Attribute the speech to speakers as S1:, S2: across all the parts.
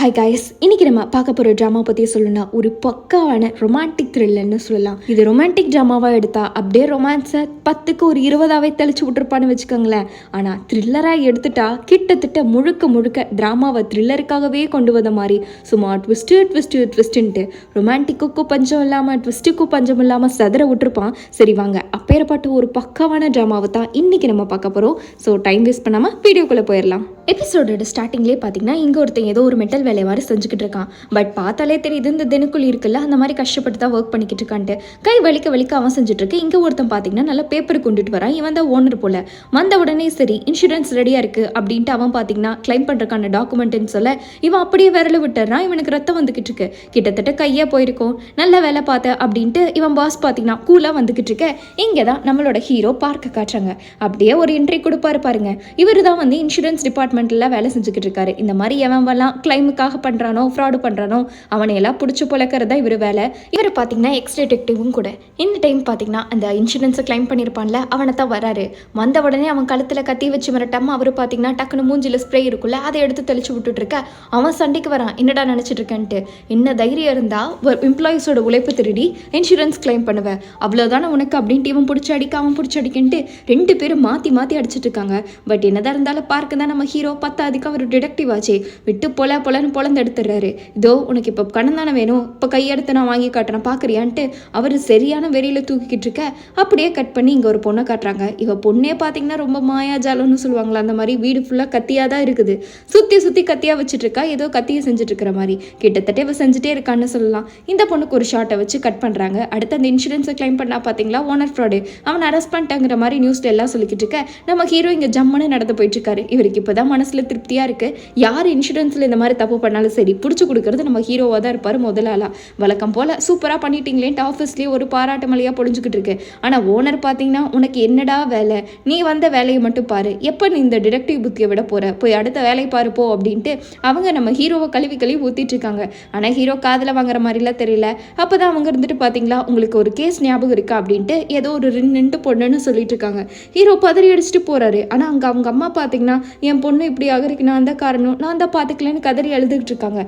S1: Hi guys, இன்னைக்கு நம்ம பார்க்க போகிற ட்ராமா பற்றி சொல்லணும்னா ஒரு பக்காவான ரொமான்டிக் த்ரில்லர்னு சொல்லலாம். இது ரொமான்டிக் ட்ராமாவாக எடுத்தா அப்படியே ரொமான்ஸை 10க்கு ஒரு 20ஆவே தெளிச்சு விட்டுருப்பான்னு வச்சுக்கோங்களேன். ஆனால் த்ரில்லராக எடுத்துட்டா கிட்டத்தட்ட முழுக்க ட்ராமாவை த்ரில்லருக்காகவே கொண்டு வந்த மாதிரி சும்மா ட்விஸ்ட்டுன்ட்டு ரொமான்டிக்குக்கும் பஞ்சம் இல்லாமல் ட்விஸ்ட்டுக்கும் பஞ்சம் இல்லாமல் சதற விட்டுருப்பான். சரி வாங்க, அப்பேற்பட்ட ஒரு பக்காவான ட்ராமாவை தான் இன்னைக்கு நம்ம பார்க்க போகிறோம். ஸோ டைம் வேஸ்ட் பண்ணாமல் வீடியோக்குள்ளே போயிடலாம். எபிசோடோட ஸ்டார்டிங்லேயே பார்த்தீங்கன்னா இங்கே ஒருத்தன் ஏதோ ஒரு மெட்டல் வேலையை மாதிரி செஞ்சுக்கிட்டு இருக்கான். பட் பார்த்தாலே தெரியுது இந்த தினக்குள் இருக்குல்ல, அந்த மாதிரி கஷ்டப்பட்டு தான் ஒர்க் பண்ணிக்கிட்டு இருக்கான்ட்டு. கை வலிக்க அவன் செஞ்சுட்டு இருக்கு. இங்கே ஒருத்தன் பார்த்தீங்கன்னா நல்லா பேப்பர் கொண்டுட்டு வரான். இவன் தான் ஓனர் போல. வந்த உடனே சரி இன்சூரன்ஸ் ரெடியாக இருக்குது அப்படின்ட்டு அவன் பார்த்தீங்கன்னா கிளைம் பண்ணுறக்கான டாக்குமெண்ட்டுன்னு சொல்ல இவன் அப்படியே விரல விட்டுறான். இவனுக்கு ரத்தம் வந்துக்கிட்டு இருக்கு. கிட்டத்தட்ட கையே போயிருக்கும். நல்ல வேலை பார்த்த அப்படின்ட்டு இவன் பாஸ் பார்த்தீங்கன்னா கூலாக வந்துக்கிட்டு இருக்க. இங்கே தான் நம்மளோட ஹீரோ பார்க்க காட்டுறாங்க. அப்படியே ஒரு என்ட்ரி கொடுப்பாரு பாருங்க. இவர் தான் வந்து இன்சூரன்ஸ் டிபார்ட்மெண்ட்டில் வேலை செஞ்சுக்கிட்டு இருக்காரு. இந்த மாதிரி எவன்லாம் கிளைமுக்காக பண்ணுறானோ ஃப்ராடு பண்ணுறானோ அவனை எல்லாம் பிடிச்சி பொழக்கிறதா இவர் வேலை. இவர் பார்த்தீங்கன்னா எக்ஸ் டிடெக்டிவும் கூட. இந்த டைம் பார்த்தீங்கன்னா அந்த இன்சூரன்ஸை கிளைம் பண்ணியிருப்பான்ல அவனை தான் வராரு. வந்த உடனே அவன் கழுத்தில் கத்தி வச்சு மிரட்டாம அவர் பார்த்தீங்கன்னா டக்குன்னு மூஞ்சில் ஸ்ப்ரே இருக்குல்ல அதை எடுத்து தெளிச்சு விட்டுட்டு இருக்க. அவன் சண்டைக்கு வரான். என்னடா நினச்சிட்டு இருக்கேன்ட்டு. என்ன தைரியம் இருந்தா ஒரு எம்ப்ளாயிஸோட உழைப்பு திருடி இன்சூரன்ஸ் கிளைம் பண்ணுவேன், அவ்வளோதானே உனக்கு அப்படின்ட்டு இவன் பிடிச்சி அடிக்க அவன் பிடிச்சி அடிக்கன்ட்டு ரெண்டு பேரும் மாற்றி அடிச்சிட்டு இருக்காங்க. பட் என்னதான் இருந்தாலும் பார்க்க தான் நம்ம ஹீரோ 10 அவர் டிடெக்டிவ் ஆச்சு. விட்டு பொலன்னு பொழந்து எடுத்துடுறாரு. இதோ உனக்கு இப்போ கடன் தானே வேணும், இப்போ கையெடுத்து நான் வாங்கி காட்டுறேன் பார்க்குறியான்ட்டு அவர் சரியான வெறியில் தூக்கிக்கிட்டு இருக்க. அப்படியே கட் பண்ணி இங்கே ஒரு பொண்ணை காட்டுறாங்க. இவ பொண்ணே பார்த்தீங்கன்னா ரொம்ப மாயாஜாலம்னு சொல்லுவாங்களா, அந்த மாதிரி வீடு ஃபுல்லாக கத்தியாக தான் இருக்குது. சுற்றி கத்தியாக வச்சுட்டு இருக்கா. ஏதோ கத்தியை செஞ்சுட்டு இருக்கிற மாதிரி கிட்டத்தட்ட இவ செஞ்சுட்டே இருக்கான்னு சொல்லலாம். இந்த பொண்ணுக்கு ஒரு ஷார்ட்டை வச்சு கட் பண்ணுறாங்க. அடுத்து அந்த இன்சூரன்ஸை கிளைம் பண்ணா பார்த்தீங்களா ஓனர் ஃப்ராடு, அவனை அரெஸ்ட் பண்ணிட்டாங்கிற மாதிரி நியூஸ்ல எல்லாம் சொல்லிக்கிட்டு இருக்க. நம்ம ஹீரோ இங்கே ஜம்முன்னு நடந்து போயிட்டு இருக்காரு. இவருக்கு இப்போதான் மனசில் திருப்தியாக இருக்கு. யார் இன்சூரன்ஸில் இந்த மாதிரி தப்பு பண்ணாலும் சரி பிடிச்சி கொடுக்கறது நம்ம ஹீரோவாக தான் இருப்பார் முதலாளா. வழக்கம் போல் சூப்பராக பண்ணிட்டீங்களேன்ட்டு ஆஃபீஸ்லேயே ஒரு பாராட்டு மலையாக பொழிஞ்சுக்கிட்டு இருக்கு. ஆனால் ஓனர் பார்த்தீங்கன்னா உனக்கு என்னடா வேலை, நீ வந்த வேலையை மட்டும் பாரு, எப்போ நீ இந்த டிடெக்டிவ் புத்தியை விட போகிற, போய் அடுத்த வேலையை பாரு போ அப்படின்ட்டு அவங்க நம்ம ஹீரோவை கழுவி ஊற்றிட்டு இருக்காங்க. ஆனால் ஹீரோ காதில் வாங்குற மாதிரிலாம் தெரியல. அப்போ தான் அவங்க இருந்துட்டு பார்த்தீங்களா உங்களுக்கு ஒரு கேஸ் ஞாபகம் இருக்கா அப்படின்ட்டு ஏதோ ஒரு நின்று பொண்ணுன்னு சொல்லிட்டு இருக்காங்க. ஹீரோ பதறி அடிச்சுட்டு போகிறாரு. ஆனால் அங்கே அவங்க அம்மா பார்த்தீங்கன்னா என் பொண்ணு இப்படி ஆகிறதுக்கு நான் தான் காரணம், நான் தான் பார்த்துக்கலன்னு கதறி அழுதுகிட்டு இருக்காங்க.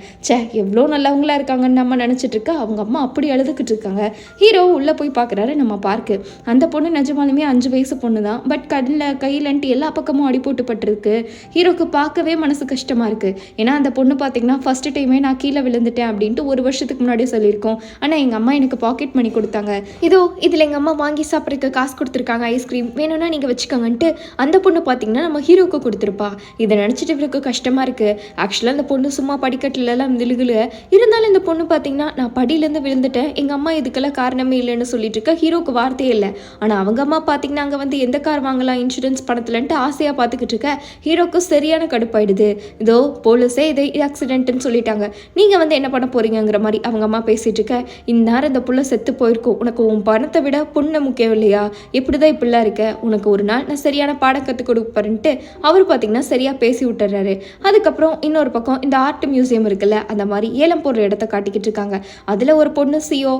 S1: எவ்வளோ நல்லவங்களா இருக்காங்கன்னு நம்ம நினச்சிட்டு இருக்க. அவங்க அம்மா அப்படி அழுதுகிட்டு இருக்காங்க. ஹீரோ உள்ளே போய் பார்க்குறாரு நம்ம பார்க்கு. அந்த பொண்ணு நிஜமாலுமே 5 வயசு பொண்ணு தான். பட் கையிலன்ட்டு எல்லா பக்கமும் அடி போட்டுப்பட்டிருக்கு. ஹீரோக்கு பார்க்கவே மனசு கஷ்டமாக இருக்குது. ஏன்னா அந்த பொண்ணு பார்த்தீங்கன்னா ஃபர்ஸ்ட் டைமே நான் கீழே விழுந்துட்டேன் அப்படின்ட்டு 1 வருஷத்துக்கு முன்னாடியே சொல்லியிருக்கோம். ஆனால் எங்கள் அம்மா எனக்கு பாக்கெட் மணி கொடுத்தாங்க. இதோ இதில் எங்கள் அம்மா வாங்கி சாப்பிட்றதுக்கு காசு கொடுத்துருக்காங்க, ஐஸ்கிரீம் வேணும்னா நீங்கள் வச்சுக்கோங்கன்ட்டு அந்த பொண்ணு பார்த்தீங்கன்னா நம்ம ஹீரோக்கு கொடுத்துருப்பா. இதை நினச்சிட்டு இவருக்கு கஷ்டமாக இருக்குது. ஆக்சுவலாக அந்த பொண்ணு சும்மா படிக்கட்டுலலாம் விழுகுல. இருந்தாலும் இந்த பொண்ணு பார்த்தீங்கன்னா நான் படியிலேருந்து விழுந்துட்டேன், எங்கள் அம்மா இதுக்கெல்லாம் காரணமே இல்லைன்னு சொல்லிட்டு இருக்க. ஹீரோக்கு வார்த்தையே இல்லை. ஆனால் அவங்க அம்மா பார்த்தீங்கன்னா அங்கே வந்து எந்த கார் வாங்கலாம் இன்சூரன்ஸ் பணத்துலன்ட்டு ஆசையாக பார்த்துக்கிட்டு இருக்க. ஹீரோக்கு சரியான கடுப்பாயிடுது. இதோ போலீஸே இதை ஆக்சிடென்ட்னு சொல்லிட்டாங்க, நீங்கள் வந்து என்ன பண்ண போறீங்கிற மாதிரி அவங்க அம்மா பேசிட்டு இருக்க. இந்நேரம் இந்த புள்ள செத்து போயிருக்கும், உனக்கு உன் பணத்தை விட பொண்ணை முக்கியம் இல்லையா, இப்படிதான் இப்படிலாம் இருக்க, உனக்கு ஒரு நாள் நான் சரியான பாடம் கற்றுக் கொடுப்பேன்ட்டு அவர் பார்த்தீங்கன்னா சரியாக பேசி விட்டுறாரு. அதுக்கப்புறம் இன்னொரு பக்கம் இந்த ஆர்ட் மியூசியம் இருக்குல்ல, அந்த மாதிரி ஏலம் போடுற இடத்த காட்டிக்கிட்டு இருக்காங்க. அதில் ஒரு பொண்ணு சியோ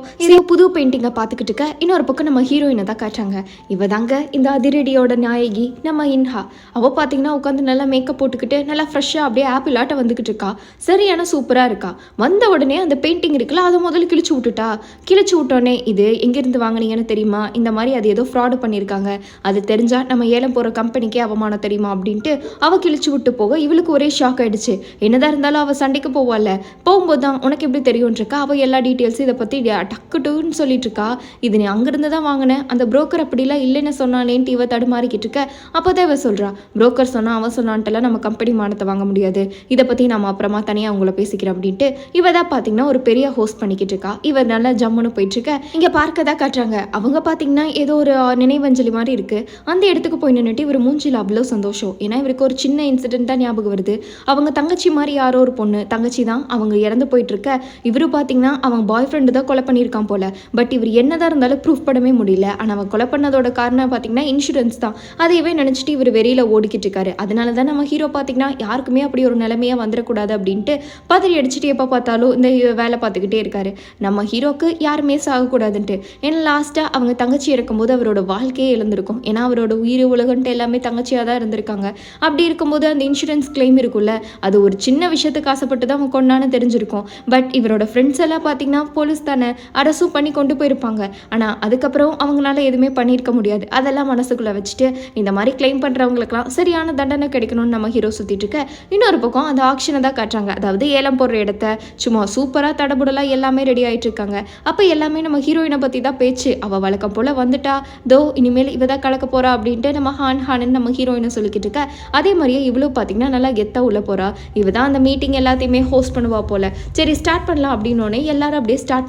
S1: புது பெயிண்டிங்கை பார்த்துக்கிட்டு இருக்க. இன்னொரு பக்கம் நம்ம ஹீரோயினை தான் காட்டுறாங்க. இவ தாங்க இந்த அதிரடியோட நாயகி நம்ம இன்ஹா. அவள் பார்த்தீங்கன்னா உட்காந்து நல்லா மேக்கப் போட்டுக்கிட்டு நல்லா ஃப்ரெஷ்ஷாக அப்படியே ஆப்பிள் ஆட்ட வந்துக்கிட்டு இருக்கா. சரியான சூப்பராக இருக்கா. வந்த உடனே அந்த பெயிண்டிங் இருக்குல்ல அதை முதல்ல கிழிச்சு விட்டோடனே இது எங்கேருந்து வாங்கினீங்கன்னு தெரியுமா, இந்த மாதிரி அது ஏதோ ஃப்ராடு பண்ணியிருக்காங்க, அது தெரிஞ்சா நம்ம ஏலம் போகிற கம்பெனிக்கே அவமானம் தெரியுமா அப்படின்ட்டு அவள் கிழிச்சு விட்டு போக இவளுக்கு ஒரே ஷாக் ஆயிடுச்சு. என்னதான் இருந்தாலும் அவள் சண்டைக்கு போவாள்ல, போகும்போது தான் உனக்கு எப்படி தெரியும்ன்றக்கா அவள் எல்லா டீட்டெயில்ஸும் இதை பற்றி டக்குட்டுன்னு சொல்லிட்டு இருக்கா. இது நீ அங்கிருந்து தான் வாங்கினேன், அந்த புரோக்கர் அப்படிலாம் இல்லைன்னு சொன்னாலேன்ட்டு இவ தடுமாறிக்கிட்டு இருக்க. அப்போ தான் இவ சொல்கிறா, புரோக்கர் சொன்னால் அவன் சொன்னான்ட்டுலாம் நம்ம கம்பெனி மானத்தை வாங்க முடியாது, இதை பற்றி நம்ம அப்புறமா தனியாக அவங்கள பேசிக்கிறேன் அப்படின்ட்டு இவ தான் பார்த்தீங்கன்னா ஒரு பெரிய ஹோஸ்ட் பண்ணிக்கிட்டு இருக்கா. இவர் நல்லா ஜம்முன்னு போயிட்டு இருக்க. இங்கே பார்க்க தான் காட்டுறாங்க. அவங்க பார்த்தீங்கன்னா ஏதோ ஒரு நினைவஞ்சலி மாதிரி இருக்கு. அந்த இடத்துக்கு போய் நின்றுட்டு இவர் மூஞ்சில் அவ்வளோ சந்தோஷம். ஏன்னா இவருக்கு ஒரு சின்ன இன்சிடென்ட் தான் ஞாபகம் வருது. அவங்க தங்கச்சி மாதிரி யாரோ ஒரு பொண்ணு, தங்கச்சி தான், அவங்க இறந்து போயிட்டு இருக்க. இவரு பார்த்தீங்கன்னா அவங்க பாய் ஃப்ரெண்டு தான் கொலை பண்ணியிருக்கான் போல. பட் இவர் என்னதான் இருந்தாலும் ப்ரூஃப் பண்ணவே முடியல. ஆனால் அவன் கொலை பண்ணதோட காரணம் பார்த்தீங்கன்னா இன்சூரன்ஸ் தான். அதையவே நினச்சிட்டு இவர் வெறியில் ஓடிக்கிட்டு இருக்காரு. அதனால தான் நம்ம ஹீரோ பார்த்தீங்கன்னா யாருக்குமே அப்படி ஒரு நிலைமையாக வந்துடக்கூடாது அப்படின்ட்டு பதறி அடிச்சுட்டு எப்போ பார்த்தாலும் இந்த வேலை பார்த்துக்கிட்டே இருக்காரு. நம்ம ஹீரோக்கு யாருமே சாகக்கூடாதுன்ட்டு. ஏன்னா லாஸ்ட்டாக அவங்க தங்கச்சி இருக்கும்போது அவரோட வாழ்க்கையே இழந்திருக்கும். ஏன்னா அவரோட உயிர் உலகன்ட்டு எல்லாமே தங்கச்சியாக தான் இருந்திருக்காங்க. அப்படி இருக்கும்போது இருக்கும்போது அந்த இன்சூரன்ஸ் கிளைம் இருக்குல்ல, அது ஒரு சின்ன விஷயத்துக்கு ஆசைப்பட்டு தான் அவன் கொண்டான்னு தெரிஞ்சிருக்கும். பட் இவரோட ஃப்ரெண்ட்ஸ் எல்லாம் பார்த்தீங்கன்னா போலீஸ் தானே, அரசும் பண்ணி கொண்டு போயிருப்பாங்க. ஆனால் அதுக்கப்புறம் அவங்களால எதுவுமே பண்ணியிருக்க முடியாது. அதெல்லாம் மனசுக்குள்ளே வச்சுட்டு இந்த மாதிரி கிளைம் பண்ணுறவங்களுக்குலாம் சரியான தண்டனை கிடைக்கணும்னு நம்ம ஹீரோ சுற்றிட்டு இருக்க, இன்னொரு பக்கம் அந்த ஆக்ஷனை தான் காட்டுறாங்க. அதாவது ஏலம் போடுற இடத்த சும்மா சூப்பராக தடபுடலாம் எல்லாமே ரெடி ஆகிட்டு இருக்காங்க. அப்போ எல்லாமே நம்ம ஹீரோயினை பற்றி தான் பேச்சு. அவள் வழக்கம் போல் வந்துட்டா, தோ இனிமேல் இவ தான் கலக்க போகிறா அப்படின்ட்டு நம்ம ஹான்னு நம்ம ஹீரோயினை சொல்லிக்கிட்டு இருக்க. அதே மாதிரியே இவ்வளோ பார்த்தீங்கன்னா நல்லா கெத்தாக உள்ள போகிறா. இவ தான் அந்த மீட்டிங் எல்லாத்தையுமே ஹோஸ்ட் பண்ணுவா போல். சரி ஸ்டார்ட் பண்ணலாம் அப்படின்னோடனே எல்லாரும் அப்படியே ஸ்டார்ட்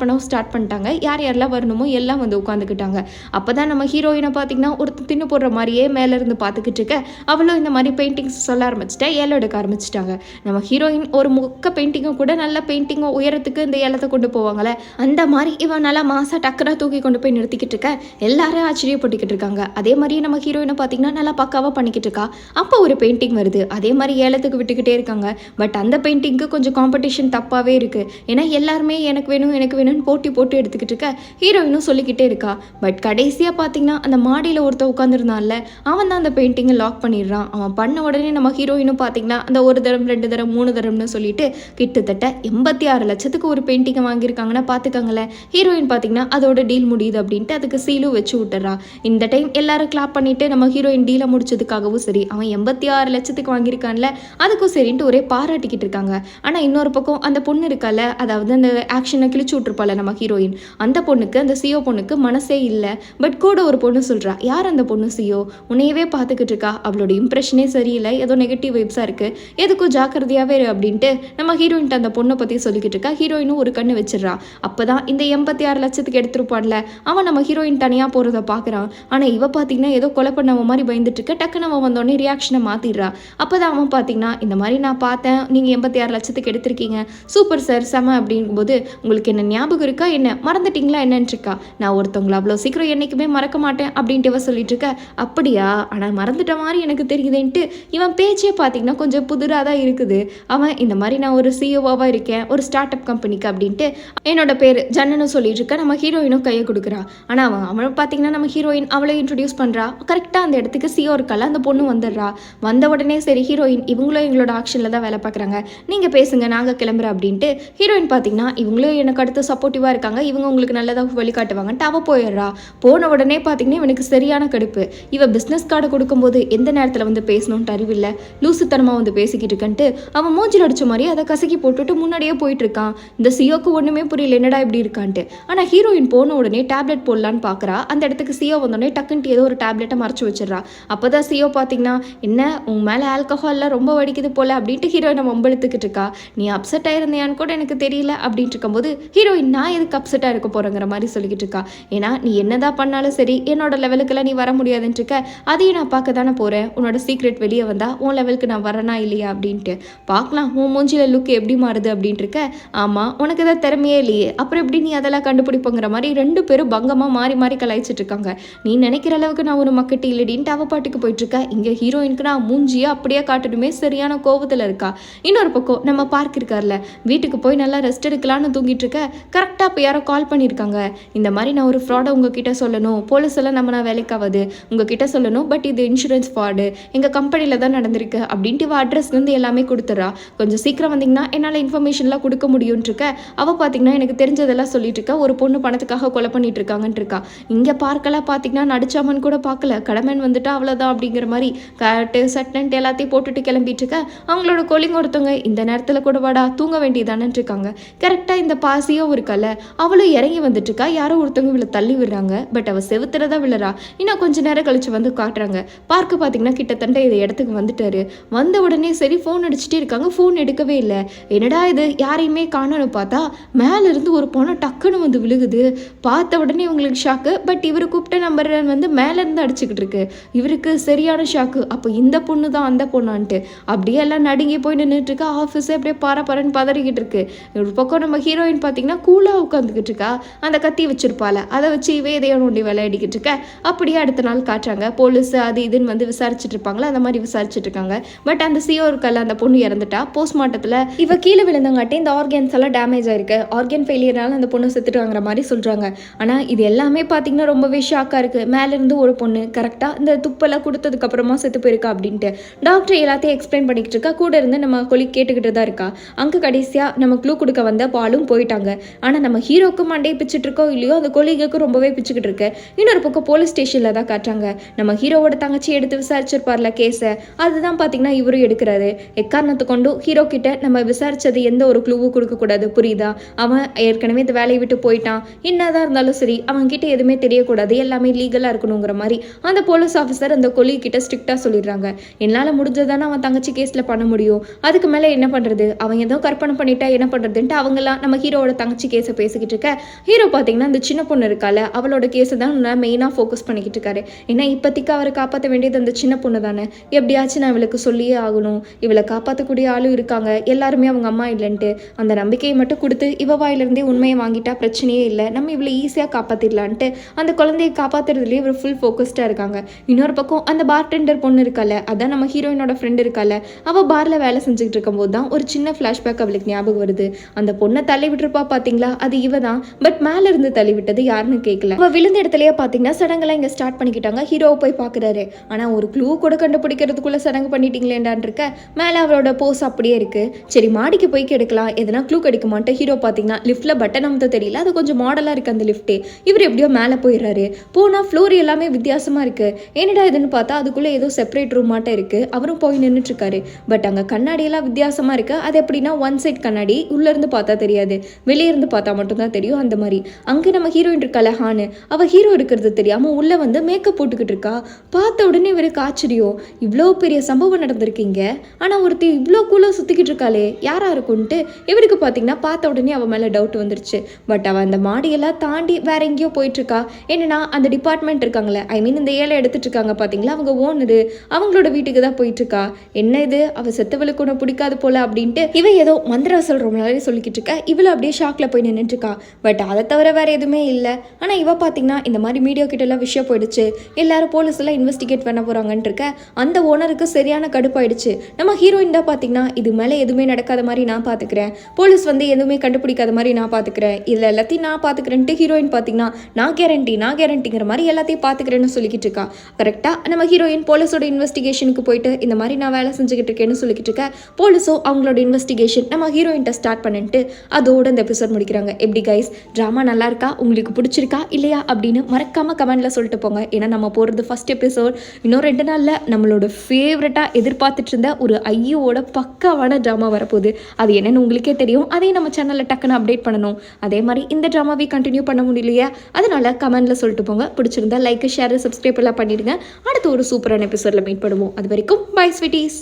S1: பண்ணிட்டாங்க. யார் யாரெல்லாம் வரணுமோ எல்லாம் வந்து உட்காந்துக்கிட்டாங்க. அப்போ தான் நம்ம ஹீரோயினை பார்த்தீங்கன்னா ஒருத்தர் தின்னு போடுற மாதிரியே மேலேருந்து பார்த்துக்கிட்டு இருக்க, அவளும் இந்த மாதிரி பெயிண்டிங்ஸ் சொல்ல ஆரம்பிச்சிட்டா, ஏலம் எடுக்க ஆரம்பிச்சிட்டாங்க. நம்ம ஹீரோயின் ஒரு முக்க பெயிண்டிங்கும் கூட நல்ல பெயிண்டிங்கும் உயரத்துக்கு இந்த ஏலத்தை கொண்டு போவாங்களே, அந்த மாதிரி இவன் நல்லா மாசா டக்கரா தூக்கி கொண்டு போய் நிறுத்திக்கிட்டு இருக்க, எல்லாரும் ஆச்சரியப்பட்டுக்கிட்டு இருக்காங்க. அதே மாதிரியே நம்ம ஹீரோயினை பார்த்தீங்கன்னா நல்லா பக்காவாக பண்ணிக்கிட்டு இருக்கா. அப்போ ஒரு பெயிண்டிங் வருது, அதே மாதிரி ஏலத்துக்கு விட்டுக்கிட்டே இருக்காங்க. பட் அந்த பெயிண்டிங்க்கு கொஞ்சம் காம்படிஷன் தப்பாகவே இருக்குது. ஏன்னா எல்லாருமே எனக்கு வேணும்னு போட்டு எடுத்துக்கிட்டு இருக்க, ஹீரோயினும் சொல்லிக்கிட்டே இருக்கா. பட் கடைசியாக பார்த்தீங்கன்னா அந்த மாடியில் ஒருத்தர் உட்காந்துருந்தான்ல, அவன் தான் அந்த பெயிண்டிங்கை லாக் பண்ணிடுறான். அவன் பண்ண உடனே நம்ம ஹீரோயினும் பார்த்தீங்கன்னா அந்த 1 தரம் 2 தரம் 3 தரம்னு சொல்லிட்டு கிட்டத்தட்ட 86 லட்சத்துக்கு ஒரு பெயிண்டிங்கை வாங்கியிருக்காங்கன்னா பார்த்துக்கங்களேன். ஹீரோயின் பார்த்தீங்கன்னா அதோட டீல் முடியுது அப்படின்ட்டு அதுக்கு சீலும் வச்சு விட்டுறா. இந்த டைம் எல்லாரும் கிளாப் பண்ணிட்டு நம்ம ஹீரோயின் டீலை முடிச்சதுக்காகவும் சரி, அவன் 86 லட்சத்துக்கு வாங்கியிருக்கான்ல அதுக்கும் சரின்ட்டு ஒரே பாராட்டிக்கிட்டு இருக்காங்க. ஆனால் இன்னொரு பக்கம் அந்த பொண்ணு இருக்கால, அதாவது அந்த ஆக்ஷனை கிழிச்சு விட்டுருப்பால நம்ம ஹீரோயின், அந்த பொண்ணுக்கு அந்த சிஓ பொண்ணுக்கு மனசே இல்லை. பட் கூட ஒரு பொண்ணு சொல்கிறா, யார் அந்த பொண்ணு சிஓ, உன்னையவே பார்த்துக்கிட்டு இருக்கா, அவளோட இம்ப்ரெஷனே சரியில்லை, ஏதோ நெகட்டிவ் வைப்ஸாக இருக்குது, எதுக்கும் ஜாக்கிரதையாகவே அப்படின்ட்டு நம்ம ஹீரோயின்ட்டு அந்த பொண்ணை பற்றி சொல்லிக்கிட்டு இருக்கா. ஹீரோயினும் ஒரு கண்ணு வச்சிடறா. அப்போ தான் இந்த 86 லட்சத்துக்கு எடுத்துருப்பான்ல அவன் நம்ம ஹீரோயின் தனியாக போகிறத பார்க்குறான். ஆனால் இவ பார்த்தீங்கன்னா ஏதோ கொலை பண்ணவ மாதிரி பயந்துட்டு இருக்க, டக்குன்னு அவன் வந்தோடனே ரியாக்ஷனை மாற்றிடுறா. அப்போ தான் அவன் பார்த்தீங்கன்னா இந்த மாதிரி நான் பார்த்தேன், நீங்கள் 86 லட்சத்துக்கு எடுத்திருக்கீங்க, சூப்பர் சார் செம அப்படிங்கும்போது, உங்களுக்கு என்ன ஞாபகம் இருக்கா, என்ன மறந்துட்டீங்களா என்னன்னு இருக்கா, நான் ஒருத்தவங்களை அவ்வளோ சீக்கிரம் என்றைக்குமே மறக்க மாட்டேன் அப்படின்ட்டு இவ சொல்லிட்டு இருக்க. அப்படியா, ஆனால் மறந்துட்ட மாதிரி எனக்கு தெரியுதுன்ட்டு இவன் பேச்சே பார்த்தீங்கன்னா கொஞ்சம் புதுராக தான் இருக்குது. அவன் இந்த மாதிரி நான் ஒரு சிஓவாக இருக்கேன் ஒரு ஸ்டார்ட் அப் கம்பெனிக்கு அப்படின்ட்டு என்னோட பேர் ஜன்னன்னு சொல்லிட்டு இருக்க. நம்ம ஹீரோயினும் கையை கொடுக்குறா. ஆனால் அவன் பார்த்தீங்கன்னா நம்ம ஹீரோயின் அவளை இன்ட்ரடியூஸ் பண்ணுறா. கரெக்டாக அந்த இடத்துக்கு சிஓ இருக்கல அந்த பொண்ணு வந்துடுறா. வந்த உடனே சரி ஹீரோயின் இவங்களும் எங்களோட ஆக்ஷனில் தான் வேலை பார்க்குறாங்க, நீங்கள் பேசுங்க நாங்கள் கிளம்புறோம் அப்படின்ட்டு ஹீரோயின் பார்த்தீங்கன்னா இவங்களும் எனக்கு அடுத்து சப்போர்ட்டிவாக இருக்காங்க, இவங்க உங்களுக்கு நல்லதாக வழிகாட்டுவாங்கன்ட்டு அவள் போயிடுறா. போன உடனே பார்த்தீங்கன்னா இவனுக்கு சரியான கடுப்பு. இவ பிஸ்னஸ் கார்டை கொடுக்கும்போது எந்த நேரத்தில் வந்து பேசணும்னு அறிவில்லை, லூசுத்தனமாக வந்து பேசிக்கிட்டு இருக்கன்ட்டு அவன் மூஞ்சில் அடிச்ச மாதிரி அதை கசக்கி போட்டுட்டு முன்னாடியே போயிட்டு இருக்கான். இந்த சிஓக்கு ஒன்றுமே புரியல என்னடா இப்படி இருக்கான்ட்டு. ஆனால் ஹீரோயின் போன உடனே டேப்லெட் போடலான்னு பார்க்குறா. அந்த இடத்துக்கு சிஓ வந்தோடனே டக்குன்ட்டு ஏதோ ஒரு டேப்லெட்டை மறைச்சு வச்சிடறா. அப்போ தான் சிஓ பார்த்தீங்கன்னா என்ன உன் மேலே ஆல்கஹாலில் ரொம்ப வடிக்குது போல அப்படின்ட்டு ஹீரோயினை வம்பெழுத்துக்கிட்டு இருக்கா. நீ அப்செட் ஆயிருந்தியான்னு கூட எனக்கு தெரியல அப்படின்ட்டு இருக்கும்போது ஹீரோயின் நான் எதுக்கு அப்செட்டாக இருக்க போகிறேங்கிற மாதிரி சொல்லிக்கிட்டு இருக்கா. ஏன்னா நீ என்னதான் பண்ணாலும் சரி என்னோட லெவலுக்கெல்லாம் நீ வர முடியாதுன்ட்டு இருக்க, அதையும் நான் பார்க்க தானே போகிறேன், உன்னோட சீக்ரெட் வெளியே வந்தா உன் லெவலுக்கு நான் வரனா இல்லையா அப்படின்ட்டு பார்க்கலாம் உன் மூஞ்சில லுக் எப்படி மாறுது அப்படின்ட்டு இருக்க. ஆமாம் உனக்கு ஏதாவது திறமையே இல்லையே, அப்புறம் எப்படி நீ அதெல்லாம் கண்டுபிடிப்போங்கிற மாதிரி 2 பேரும் பங்கமாக மாறி மாறி கலாய்ச்சிட்டு இருக்காங்க. நீ நினைக்கிற அளவுக்கு நான் ஒரு மக்கட்டி இல்லடின்ட்டு அவ பாட்டுக்கு போயிட்டு இருக்க. இங்கே ஹீரோயினுக்கு நான் மூஞ்சியா அப்படியே காட்டணுமே சரியான கோவத்தில் இருக்கா. இன்னொரு பக்கம் நம்ம பார்க் இருக்கார்ல, வீட்டுக்கு போய் நல்லா ரெஸ்ட் எடுக்கலான்னு தூங்கிட்டு இருக்க. கரெக்டாக இப்போ யாரோ கால் பண்ணியிருக்காங்க, இந்த மாதிரி நான் ஒரு ஃப்ராடை உங்ககிட்ட சொல்லணும், போலீஸ் எல்லாம் நம்ம நான் வேலைக்காவது உங்ககிட்ட சொல்லணும், பட் இது இன்சூரன்ஸ் ஃப்ராடு எங்கள் கம்பெனியில் தான் நடந்திருக்கு அப்படின்ட்டு இவ அட்ரஸ் வந்து எல்லாமே கொடுத்துட்றா. கொஞ்சம் சீக்கிரம் வந்தீங்கன்னா என்னால் இன்ஃபர்மேஷன்லாம் கொடுக்க முடியும்னு இருக்க. அவள் பார்த்தீங்கன்னா எனக்கு தெரிஞ்சதெல்லாம் சொல்லிட்டு இருக்கா. ஒரு பொண்ணு பணத்துக்காக கொலை பண்ணிட்டு இருக்காங்கன்னு இருக்கா. இங்கே பார்க்கலாம் பார்த்தீங்கன்னா நடிச்சாமன் கூட பார்க்கல, கடமன் வந்துட்டா அவ்வளோதான் அப்படிங்கிற மாதிரி கட்டு சட்டன்ட்டு எல்லாத்தையும் போட்டுட்டு கிளம்பிட்டு இருக்க. அவங்களோட கொலிங்க ஒருத்தவங்க இந்த நேரத்தில் கூட வாடா தூங்க வேண்டியதானு இருக்காங்க. கரெக்டாக இந்த பாசியோ இருக்கல, அவளும் இறங்கி வந்துட்டு இருக்கா. யாரோ ஒருத்தவங்க இவளை தள்ளி விடுறாங்க. பட் அவள் செவுத்துறதா விழுறா. இன்னும் கொஞ்ச நேரம் கழிச்சு வந்து காட்டுறாங்க. பார்க்க பார்த்தீங்கன்னா கிட்டத்தட்ட இந்த இடத்துக்கு வந்துட்டாரு. வந்த உடனே சரி ஃபோன் அடிச்சுட்டே இருக்காங்க, ஃபோன் எடுக்கவே இல்லை. என்னடா இது யாரையுமே காணணும் பார்த்தா மேலே இருந்து ஒரு பொண்ணை டக்குன்னு வந்து விழுகுது. பார்த்த உடனே இவங்களுக்கு ஷாக்கு. பட் இவர் கூப்பிட்ட நம்பர் வந்து மேலேருந்து அடிச்சுக்கிட்டு இருக்கு. இவருக்கு சரியான ஷாக்கு. அப்போ இந்த பொண்ணு தான் அந்த பொண்ணான்ட்டு அப்படியே எல்லாம் நடுங்கி போய் நின்றுட்டு இருக்கா. ஆஃபீஸே அப்படியே பரன்னு பதறிக்கிட்டு இருக்கு. ஒரு பக்கம் நம்ம ஹீரோயின் பார்த்தீங்கன்னா கூலாக உட்காந்துக்கிட்டு இருக்கா. அந்த கத்தி வச்சிருப்பால அதை வச்சு இவையதையோ நோண்டி விளையாடிக்கிட்டு இருக்க. அப்படியே அடுத்த நாள் காட்டுறாங்க. போலீஸ் அது இதுன்னு வந்து விசாரிச்சுட்டு இருப்பாங்களா, அந்த மாதிரி விசாரிச்சுட்டு இருக்காங்க. பட் அந்த சிஓ இருக்கல அந்த பொண்ணு இறந்துட்டா. போஸ்ட்மார்ட்டத்தில் இவ கீழே விழுந்தங்காட்டி இந்த ஆர்கன்ஸ் எல்லாம் டேமேஜ் ஆயிருக்கு, ஆர்கன் ஃபெயிலியர்னால அந்த பொண்ணு செத்துட்டாங்கிற மாதிரி சொல்கிறாங்க. ஆனால் இது எல்லாமே பார்த்தீங்கன்னா ரொம்பவே ஷாக்காக இருக்குது. மேலேருந்து ஒரு பொண்ணு கரெக்டாக இந்த துப்பெல்லாம் கொடுத்ததுக்கப்புறமா செத்து போயிருக்கா அப்படின்ட்டு டாக்டர் எல்லாத்தையும் எக்ஸ்பிளைன் பண்ணிக்கிட்டு இருக்கா. கூட இருந்து நம்ம கொலி கேட்டுக்கிட்டு தான் இருக்கா. அங்கே கடைசியாக நம்ம க்ளூ கொடுக்க வந்த பாலும் போயிட்டாங்க. ஆனால் நம்ம ஹீரோக்கு மண்டையை பிச்சுட்டு இருக்கோ இல்லையோ அந்த கொலிகளுக்கு ரொம்பவே பிச்சுக்கிட்டு இருக்கு. இன்னொரு பக்கம் போலீஸ் ஸ்டேஷனில் தான் காட்டுறாங்க. நம்ம ஹீரோவோட தங்கச்சி எடுத்து விசாரிச்சிருப்பார்ல கேஸை, அதுதான் பார்த்தீங்கன்னா இவரும் எடுக்கிறாரு. எக்காரணத்தை கொண்டும் ஹீரோ கிட்ட நம்ம விசாரிச்சது எந்த ஒரு க்ளூவும் கொடுக்கக்கூடாது, புரியுதா? அவன் ஏற்கனவே இந்த வேலையை விட்டு போயிட்டான். என்னதான் இருந்தாலும் சரி அவன் கிட்ட எதுவுமே தெரியக்கூடாது, எல்லாமே லீகலாக இருக்கணுங்கிற மாதிரி அந்த போலீஸ் ஆஃபீஸர் அந்த கொலி கிட்ட ஸ்ட்ரிக்டாக சொல்லிடுறாங்க. என்னால் முடிஞ்சதானே அவன் தங்கச்சி கேஸில் பண்ண முடியும், அதுக்கு மேலே என்ன பண்ணுறது, அவன் ஏதோ கற்பனை பண்ணிட்டா என்ன பண்ணுறதுன்ட்டு அவங்களாம் நம்ம ஹீரோவோட தங்கச்சி கேஸை பேசிக்கிட்டு இருக்க. ஹீரோ பார்த்தீங்கன்னா இந்த சின்ன பொண்ணு இருக்கால அவளோட கேஸை தான் மெயினாக ஃபோக்கஸ் பண்ணிக்கிட்டு இருக்காரு. ஏன்னா இப்போதைக்கு அவரை காப்பாற்ற வேண்டியது அந்த சின்ன பொண்ணு தானே. எப்படியாச்சும் நான் இவளுக்கு சொல்லியே ஆகணும், இவளை காப்பாற்றக்கூடிய ஆளும் இருக்காங்க, எல்லாருமே அவங்க அம்மா இல்லைன்ட்டு அந்த நம்பிக்கையை மட்டும் கொடுத்து இவ வாயிலிருந்தே உண்மையை வாங்கிட்டா பிரச்சனையே இல்லை, நம்ம இவளை ஈஸியாக காப்பாற்றிடலான்ட்டு அந்த குழந்தையை காப்பாற்றுறதுலேயே இவர் ஃபுல் ஃபோக்கஸ்டாக இருக்காங்க. இன்னொரு பக்கம் அந்த பார்டெண்டர் பொண்ணு இருக்கால, அதான் நம்ம ஹீரோயினோட ஃப்ரெண்ட் இருக்கால, அவள் பார்ல வேலை செஞ்சுக்கிட்டு இருக்கும்போது தான் ஒரு சின்ன ஃப்ளாஷ்பேக் அவளுக்கு ஞாபகம் வருது. அந்த பொண்ணை தள்ளி விட்டுருப்பா பார்த்தீங்களா, அது இவ தான். பட் மேலே இருந்து தள்ளி விட்டது யாருன்னு கேட்கல. அவள் விழுந்த இடத்துலயே பார்த்தீங்கன்னா சடங்கெல்லாம் இங்கே ஸ்டார்ட் பண்ணிக்கிட்டாங்க. ஹீரோவை போய் பார்க்குறாரு. ஆனால் ஒரு க்ளூ கூட கண்டுபிடிக்கிறதுக்குள்ள சடங்கு பண்ணிட்டீங்களேண்டான் இருக்க. மேலே அவளோட போஸ் அப்படியே இருக்கு. சரி மாடிக்கு போய் கெடுக்கலாம், எதனா க்ளூ கிடைக்குமான்ட்டு ஹீரோ பார்த்தீங்கன்னா லிஃப்ட்டில் பட்டன் அமுத்த தெரியல, அது கொஞ்சம் மாடலாக இருக்குது அந்த லிஃப்ட்டே. இவர் எப்படியோ மேலே போயிடுறாரு. போனால் ஃப்ளோர் எல்லாமே வித்தியாசமாக இருக்குது. என்னடா இதுன்னு பார்த்தா அதுக்குள்ளே ஏதோ செப்பரேட் ரூம் மாட்டம் இருக்குது. அவரும் போய் நின்றுட்டு இருக்காரு. பட் அங்கே கண்ணாடியெல்லாம் வித்தியாசமாக இருக்குது. அது எப்படின்னா ஒன் சைட் கண்ணாடி, உள்ளேருந்து பார்த்தா தெரியாது, வெளியே இருந்து பார்த்தா மட்டும்தான் தெரியும். அந்த மாதிரி அங்கே நம்ம ஹீரோயின் இருக்கால ஹானு, அவள் ஹீரோ இருக்கிறது தெரியாமல் உள்ளே வந்து மேக்கப் போட்டுக்கிட்டு இருக்கா. பார்த்த உடனே இவருக்கு ஆச்சரியம், இவ்வளோ பெரிய சம்பவம் நடந்திருக்கீங்க, ஆனால் ஒருத்தி இவ்வளோ கூலாக சுற்றிக்கிட்டு இருக்காளே யாரா இருக்கும்ன்ட்டு இவருக்கு பார்த்தீங்கன்னா பார்த்த உடனே அவன் மேலே டவுட் வந்துருச்சு. பட் அவள் அந்த மாடியெல்லாம் தாண்டி வேற எங்கேயோ போயிட்டுருக்கா. என்னன்னா அந்த டிபார்ட்மெண்ட் இருக்காங்களே, ஐ மீன் இந்த ஏழை எடுத்துட்டு இருக்காங்க பார்த்தீங்களா, அவங்க ஓனரு, அவங்களோட வீட்டுக்கு தான் போயிட்டுருக்கா. என்ன இது அவள் செத்தவளுக்கு ஒன்று பிடிக்காது போல அப்படின்ட்டு இவ ஏதோ மந்திர சொல்கிற மாதிரி சொல்லிக்கிட்டு இருக்கா. இவளை அப்படியே ஷாக்கில் போய் நின்றுட்டுருக்கா. பட் அதை தவிர வேறு எதுவுமே இல்லை. ஆனால் இவ பார்த்தீங்கன்னா இந்த மாதிரி மீடியா கிட்டலாம் விஷயம் போயிடுச்சு, எல்லாரும் போலீஸ் எல்லாம் இன்வெஸ்டிகேட் பண்ண போகிறாங்கன்ட்டு இருக்க. அந்த ஓனருக்கு சரியான கடுப்பாயிடுச்சு. நம்ம ஹீரோயின் தான் பார்த்தீங்கன்னா இது மேலே எதுவுமே நடக்காத மாதிரி நான் பார்த்துக்கிறேன், போலீஸ் வந்து எதுவுமே கண்டுபிடிக்காத மாதிரி நான் பார்த்துக்கிறேன், இதில் எல்லாத்தையும் நான் பார்த்துக்கிறேன்ட்டு ஹீரோயின் பார்த்தீங்கன்னா நான் கேரண்டிங்கிற மாதிரி எல்லாத்தையும் பார்த்துக்கிறேன்னு சொல்லிக்கிட்டு இருக்கா. கரெக்டாக நம்ம ஹீரோயின் போலீஸோட இன்வெஸ்டிகேஷனுக்கு போயிட்டு இந்த மாதிரி நான் வேலை செஞ்சுக்கிட்டு இருக்கேன்னு சொல்லிக்கிட்டு இருக்கேன். போலீஸும் அவங்களோட இன்வெஸ்டிகேஷன் நம்ம ஹீரோயின்ட்ட ஸ்டார்ட் பண்ணிட்டு அதோட இந்த எபிசோட் முடிக்கிறாங்க. எப்படி கைஸ், ட்ராமா நல்லா இருக்கா, உங்களுக்கு பிடிச்சிருக்கா இல்லையா அப்படின்னு மறக்காம கமெண்ட்ல சொல்லிட்டு போங்க. ஏன்னா நம்ம போகிறது ஃபர்ஸ்ட் எபிசோட். இன்னும் 2 நாளில் நம்மளோட ஃபேவரட்டாக எதிர்பார்த்துட்டு இருந்த ஒரு ஐயோட பக்காவான ட்ராமா வரப்போகுது. அது என்னன்னு உங்களுக்கே தெரியும். அதையும் நம்ம சேனலில் டக்குன்னு அப்டேட் பண்ணணும். அதே மாதிரி இந்த ட்ராமாவை கண்டினியூ பண்ண முடியலையா, அதனால கமெண்ட்ல சொல்லிட்டு போங்க. பிடிச்சிருந்தா லைக் ஷேர் சப்ஸ்கிரைப் எல்லாம் பண்ணிடுங்க. அடுத்து ஒரு சூப்பரான எபிசோட்ல மீட் பண்ணுவோம். அது வரைக்கும் பை ஸ்வீட்டீஸ்.